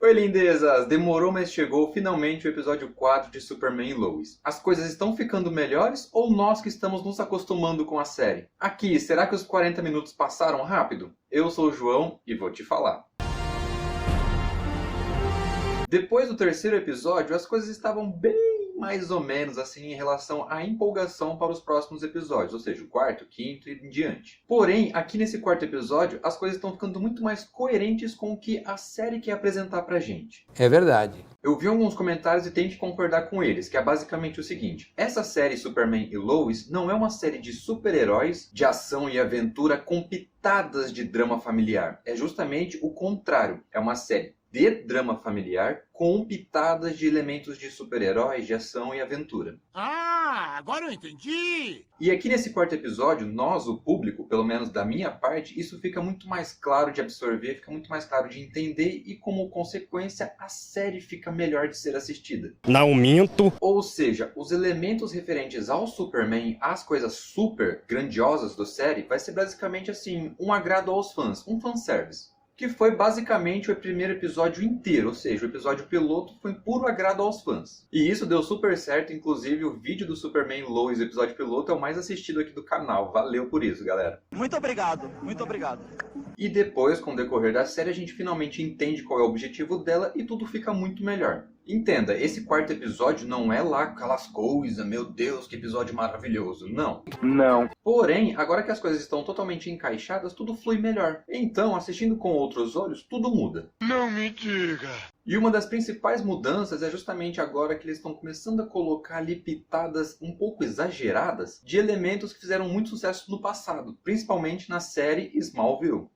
Oi, lindezas! Demorou, mas chegou finalmente o episódio 4 de Superman e Lois. As coisas estão ficando melhores ou nós que estamos nos acostumando com a série? Aqui, será que os 40 minutos passaram rápido? Eu sou o João e vou te falar. Depois do terceiro episódio, as coisas estavam bem mais ou menos assim em relação à empolgação para os próximos episódios, ou seja, o quarto, quinto e em diante. Porém, aqui nesse quarto episódio, as coisas estão ficando muito mais coerentes com o que a série quer apresentar pra gente. É verdade. Eu vi alguns comentários e tenho que concordar com eles, que é basicamente o seguinte: essa série Superman e Lois não é uma série de super-heróis, de ação e aventura com pitadas de drama familiar. É justamente o contrário. É uma série de drama familiar com pitadas de elementos de super-heróis, de ação e aventura. Ah, agora eu entendi! E aqui nesse quarto episódio, nós, o público, pelo menos da minha parte, isso fica muito mais claro de absorver, fica muito mais claro de entender e, como consequência, a série fica melhor de ser assistida. Não minto! Ou seja, os elementos referentes ao Superman, às coisas super grandiosas da série, vai ser basicamente assim, um agrado aos fãs, um fanservice. Que foi basicamente o primeiro episódio inteiro, ou seja, o episódio piloto foi puro agrado aos fãs. E isso deu super certo, inclusive o vídeo do Superman Lois, o episódio piloto, é o mais assistido aqui do canal. Valeu por isso, galera. Muito obrigado, muito obrigado. E depois, com o decorrer da série, a gente finalmente entende qual é o objetivo dela e tudo fica muito melhor. Entenda, esse quarto episódio não é lá aquelas coisas, meu Deus, que episódio maravilhoso. Não. Porém, agora que as coisas estão totalmente encaixadas, tudo flui melhor. Então, assistindo com outros olhos, tudo muda. Não me diga! E uma das principais mudanças é justamente agora que eles estão começando a colocar ali pitadas um pouco exageradas de elementos que fizeram muito sucesso no passado, principalmente na série Smallville.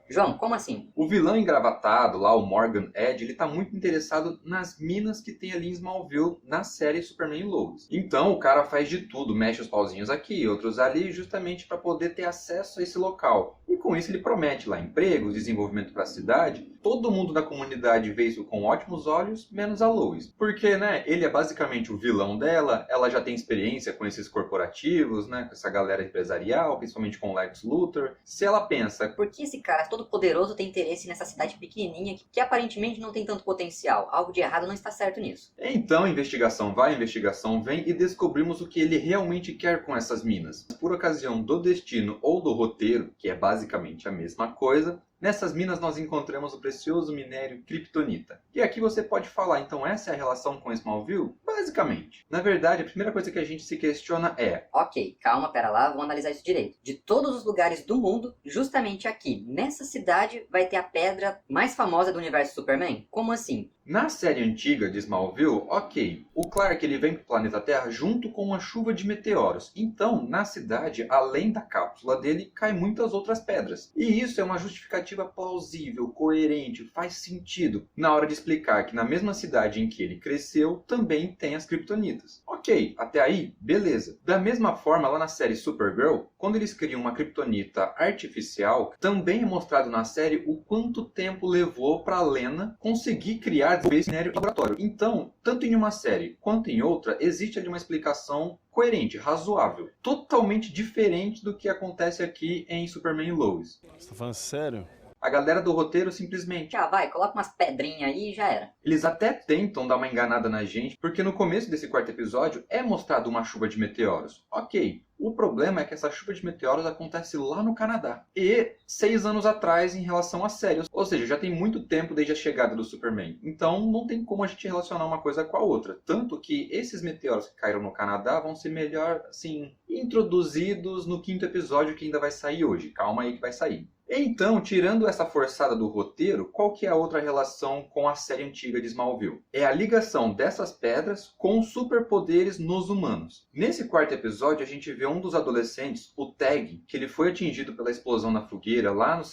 João, como assim? O vilão engravatado lá, o Morgan Edge, ele tá muito interessado nas minas que tem ali em Smallville na série Superman e Lois. Então o cara faz de tudo, mexe os pauzinhos aqui, outros ali, justamente para poder ter acesso a esse local. E com isso ele promete lá empregos, desenvolvimento para a cidade. Todo mundo da comunidade vê isso com ótimos olhos, menos a Lois. Porque, né, ele é basicamente o vilão dela, ela já tem experiência com esses corporativos, né, com essa galera empresarial, principalmente com o Lex Luthor. Se ela pensa... Por que esse cara todo poderoso tem interesse nessa cidade pequenininha que aparentemente não tem tanto potencial? Algo de errado não está certo nisso. Então, investigação vai, investigação vem e descobrimos o que ele realmente quer com essas minas. Por ocasião do destino ou do roteiro, que é basicamente a mesma coisa, nessas minas nós encontramos o precioso minério kryptonita. E aqui você pode falar, então essa é a relação com Smallville? Basicamente. Na verdade, a primeira coisa que a gente se questiona é... Ok, calma, pera lá, vou analisar isso direito. De todos os lugares do mundo, justamente aqui, nessa cidade, vai ter a pedra mais famosa do universo Superman? Como assim? Na série antiga de Smallville, ok, o Clark ele vem para o planeta Terra junto com uma chuva de meteoros. Então, na cidade, além da cápsula dele, caem muitas outras pedras. E isso é uma justificativa plausível, coerente, faz sentido na hora de explicar que na mesma cidade em que ele cresceu, também tem as kryptonitas. Ok, até aí, beleza. Da mesma forma, lá na série Supergirl, quando eles criam uma kryptonita artificial, também é mostrado na série o quanto tempo levou para Lena conseguir criar esse minério em laboratório. Então, tanto em uma série quanto em outra, existe ali uma explicação coerente, razoável. Totalmente diferente do que acontece aqui em Superman e Lois. Você tá falando sério? A galera do roteiro simplesmente... Já vai, coloca umas pedrinhas aí e já era. Eles até tentam dar uma enganada na gente, porque no começo desse quarto episódio é mostrado uma chuva de meteoros. Ok. O problema é que essa chuva de meteoros acontece lá no Canadá. E 6 anos atrás em relação à série. Ou seja, já tem muito tempo desde a chegada do Superman. Então não tem como a gente relacionar uma coisa com a outra. Tanto que esses meteoros que caíram no Canadá vão ser melhor, assim, introduzidos no 5º episódio que ainda vai sair hoje. Calma aí que vai sair. Então, tirando essa forçada do roteiro, qual que é a outra relação com a série antiga de Smallville? É a ligação dessas pedras com superpoderes nos humanos. Nesse quarto episódio, a gente vê um dos adolescentes, o Tag, que ele foi atingido pela explosão na fogueira lá no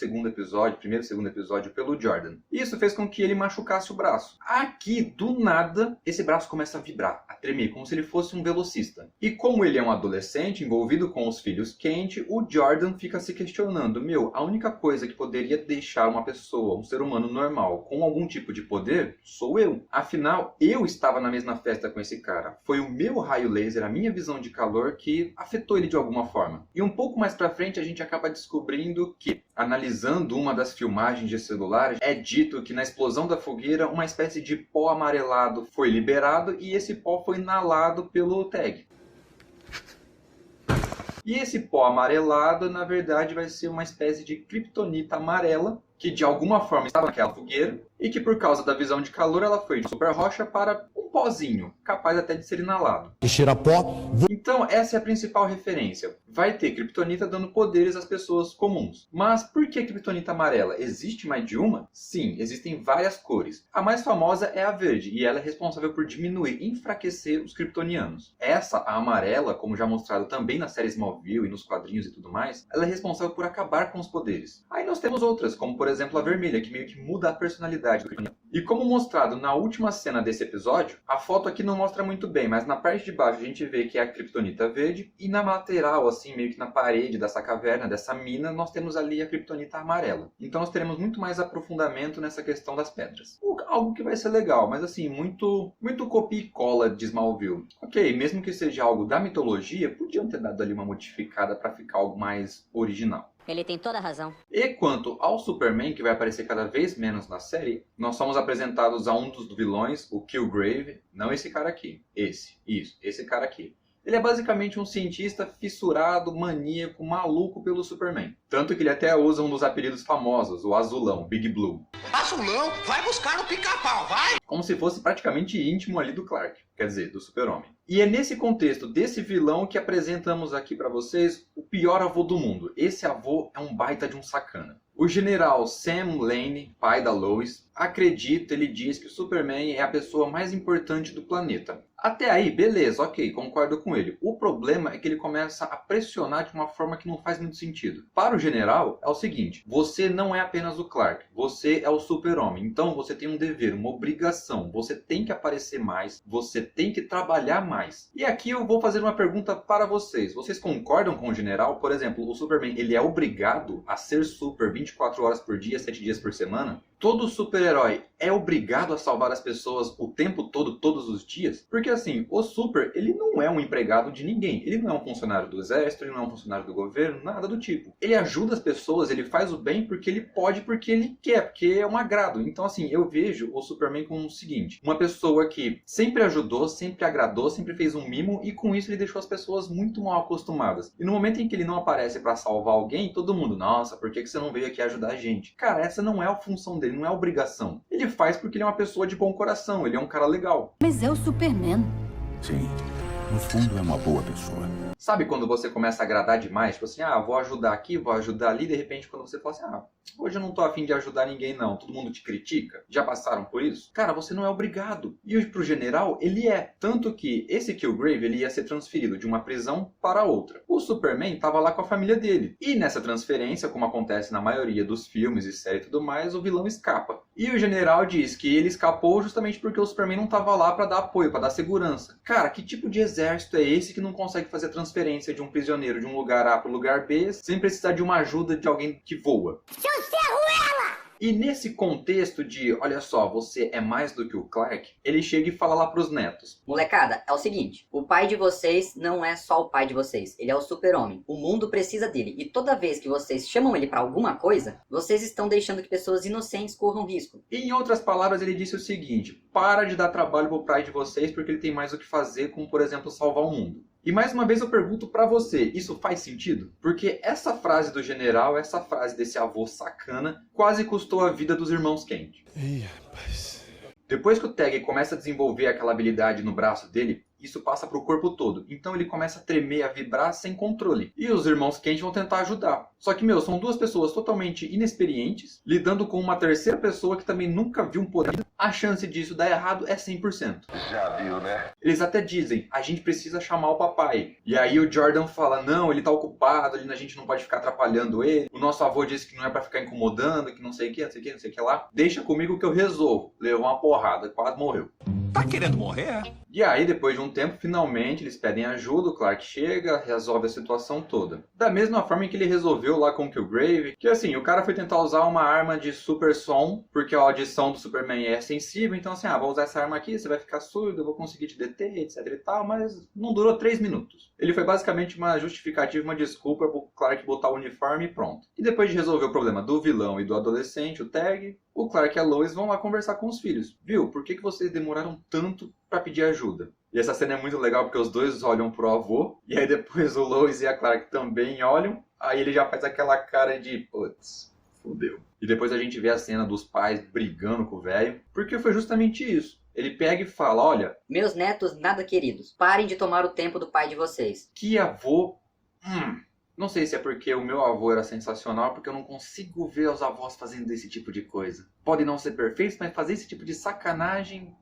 primeiro e segundo episódio, pelo Jordan. Isso fez com que ele machucasse o braço. Aqui, do nada, esse braço começa a vibrar, a tremer, como se ele fosse um velocista. E como ele é um adolescente envolvido com os filhos Kent, o Jordan fica se questionando, a única única coisa que poderia deixar uma pessoa, um ser humano normal, com algum tipo de poder, sou eu. Afinal, eu estava na mesma festa com esse cara. Foi o meu raio laser, a minha visão de calor, que afetou ele de alguma forma. E um pouco mais pra frente a gente acaba descobrindo que, analisando uma das filmagens de celular, é dito que na explosão da fogueira uma espécie de pó amarelado foi liberado e esse pó foi inalado pelo Tag. E esse pó amarelado, na verdade, vai ser uma espécie de kryptonita amarela que de alguma forma estava naquela fogueira e que por causa da visão de calor ela foi de super rocha para um pozinho, capaz até de ser inalado. Que cheira pó. Então essa é a principal referência. Vai ter kryptonita dando poderes às pessoas comuns. Mas por que kryptonita amarela? Existe mais de uma? Sim, existem várias cores. A mais famosa é a verde e ela é responsável por diminuir e enfraquecer os kryptonianos. Essa, a amarela, como já mostrado também na série Smallville e nos quadrinhos e tudo mais, ela é responsável por acabar com os poderes. Aí nós temos outras, como por exemplo a vermelha, que meio que muda a personalidade do kryptoniano. E como mostrado na última cena desse episódio, a foto aqui não mostra muito bem, mas na parte de baixo a gente vê que é a kryptonita verde e na lateral, assim, meio que na parede dessa caverna, dessa mina, nós temos ali a kryptonita amarela. Então nós teremos muito mais aprofundamento nessa questão das pedras. Algo que vai ser legal, mas assim, muito copia e cola de Smallville. Ok, mesmo que seja algo da mitologia, podiam ter dado ali uma modificada para ficar algo mais original. Ele tem toda a razão. E quanto ao Superman, que vai aparecer cada vez menos na série, nós somos apresentados a um dos vilões, o Killgrave. Não esse cara aqui. Esse cara aqui. Ele é basicamente um cientista fissurado, maníaco, maluco pelo Superman. Tanto que ele até usa um dos apelidos famosos, o Azulão, Big Blue. Azulão, vai buscar no pica-pau, vai! Como se fosse praticamente íntimo ali do Clark, quer dizer, do Super-Homem. E é nesse contexto desse vilão que apresentamos aqui pra vocês o pior avô do mundo. Esse avô é um baita de um sacana. O general Sam Lane, pai da Lois, acredita, ele diz que o Superman é a pessoa mais importante do planeta. Até aí, beleza, ok, concordo com ele. O problema é que ele começa a pressionar de uma forma que não faz muito sentido. Para o general, é o seguinte, você não é apenas o Clark, você é o Super-Homem. Então você tem um dever, uma obrigação, você tem que aparecer mais, você tem que trabalhar mais. E aqui eu vou fazer uma pergunta para vocês. Vocês concordam com o general? Por exemplo, o Superman, ele é obrigado a ser super 24 horas por dia, 7 dias por semana? Todo super-herói é obrigado a salvar as pessoas o tempo todo, todos os dias? Porque assim, o Super, ele não é um empregado de ninguém. Ele não é um funcionário do exército, ele não é um funcionário do governo, nada do tipo. Ele ajuda as pessoas, ele faz o bem porque ele pode, porque ele quer, porque é um agrado. Então assim, eu vejo o Superman como o seguinte, uma pessoa que sempre ajudou, sempre agradou, sempre fez um mimo e com isso ele deixou as pessoas muito mal acostumadas. E no momento em que ele não aparece para salvar alguém, todo mundo, nossa, por que você não veio aqui ajudar a gente? Cara, essa não é a função dele, não é a obrigação. Ele faz porque ele é uma pessoa de bom coração, ele é um cara legal. Mas é o Superman. Sim, no fundo é uma boa pessoa. Sabe quando você começa a agradar demais? Tipo assim, vou ajudar aqui, vou ajudar ali. De repente, quando você fala assim, hoje eu não tô afim de ajudar ninguém não. Todo mundo te critica. Já passaram por isso? Cara, você não é obrigado. E hoje pro general, ele é. Tanto que esse Killgrave, ele ia ser transferido de uma prisão para outra. O Superman tava lá com a família dele. E nessa transferência, como acontece na maioria dos filmes e séries e tudo mais, o vilão escapa. E o general diz que ele escapou justamente porque o Superman não tava lá para dar apoio, para dar segurança. Cara, que tipo de exército é esse que não consegue fazer transferência de um prisioneiro de um lugar A para o lugar B sem precisar de uma ajuda de alguém que voa? E nesse contexto de, olha só, você é mais do que o Clark, ele chega e fala lá pros netos. Molecada, é o seguinte, o pai de vocês não é só o pai de vocês, ele é o Super-Homem. O mundo precisa dele e toda vez que vocês chamam ele pra alguma coisa, vocês estão deixando que pessoas inocentes corram risco. E em outras palavras, ele disse o seguinte, para de dar trabalho pro pai de vocês porque ele tem mais o que fazer, como por exemplo, salvar o mundo. E mais uma vez eu pergunto pra você, isso faz sentido? Porque essa frase do general, essa frase desse avô sacana, quase custou a vida dos irmãos Kent. Ih, rapaz. Depois que o Tag começa a desenvolver aquela habilidade no braço dele, isso passa para o corpo todo. Então ele começa a tremer, a vibrar sem controle. E os irmãos Kent vão tentar ajudar. Só que, são duas pessoas totalmente inexperientes, lidando com uma terceira pessoa que também nunca viu um poder. A chance disso dar errado é 100%. Já viu, né? Eles até dizem, a gente precisa chamar o papai. E aí o Jordan fala, não, ele tá ocupado, a gente não pode ficar atrapalhando ele. O nosso avô disse que não é pra ficar incomodando, que não sei o que, não sei o que, não sei o que lá. Deixa comigo que eu resolvo. Levou uma porrada, quase morreu. Tá querendo morrer? E aí, depois de um tempo, finalmente eles pedem ajuda, o Clark chega, resolve a situação toda. Da mesma forma que ele resolveu lá com o Killgrave, que assim, o cara foi tentar usar uma arma de super som, porque a audição do Superman é sensível, então assim, vou usar essa arma aqui, você vai ficar surdo, eu vou conseguir te deter, etc e tal, mas não durou 3 minutos. Ele foi basicamente uma justificativa, uma desculpa pro Clark botar o uniforme e pronto. E depois de resolver o problema do vilão e do adolescente, o Tag, o Clark e a Lois vão lá conversar com os filhos. Viu, por que vocês demoraram tanto pra pedir ajuda? E essa cena é muito legal porque os dois olham pro avô, e aí depois o Lois e a Clark também olham, aí ele já faz aquela cara de, putz, fudeu. E depois a gente vê a cena dos pais brigando com o velho, porque foi justamente isso. Ele pega e fala, olha... Meus netos nada queridos, parem de tomar o tempo do pai de vocês. Que avô... Não sei se é porque o meu avô era sensacional, porque eu não consigo ver os avós fazendo esse tipo de coisa. Podem não ser perfeitos, mas fazer esse tipo de sacanagem...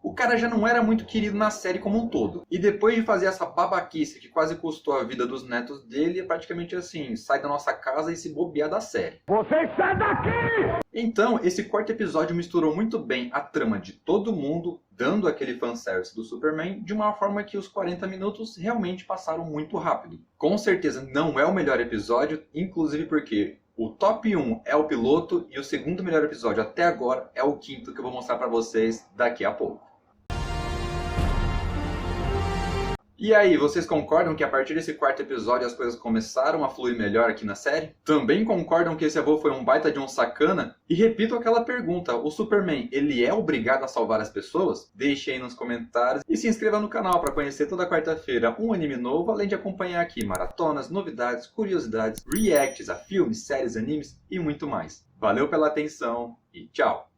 O cara já não era muito querido na série como um todo. E depois de fazer essa babaquice que quase custou a vida dos netos dele, é praticamente assim, sai da nossa casa e se bobear da série. Você sai daqui! Então, esse quarto episódio misturou muito bem a trama de todo mundo, dando aquele fanservice do Superman, de uma forma que os 40 minutos realmente passaram muito rápido. Com certeza não é o melhor episódio, inclusive porque o top 1 é o piloto e o segundo melhor episódio até agora é o quinto que eu vou mostrar pra vocês daqui a pouco. E aí, vocês concordam que a partir desse quarto episódio as coisas começaram a fluir melhor aqui na série? Também concordam que esse avô foi um baita de um sacana? E repito aquela pergunta, o Superman, ele é obrigado a salvar as pessoas? Deixe aí nos comentários e se inscreva no canal para conhecer toda quarta-feira um anime novo, além de acompanhar aqui maratonas, novidades, curiosidades, reacts a filmes, séries, animes e muito mais. Valeu pela atenção e tchau!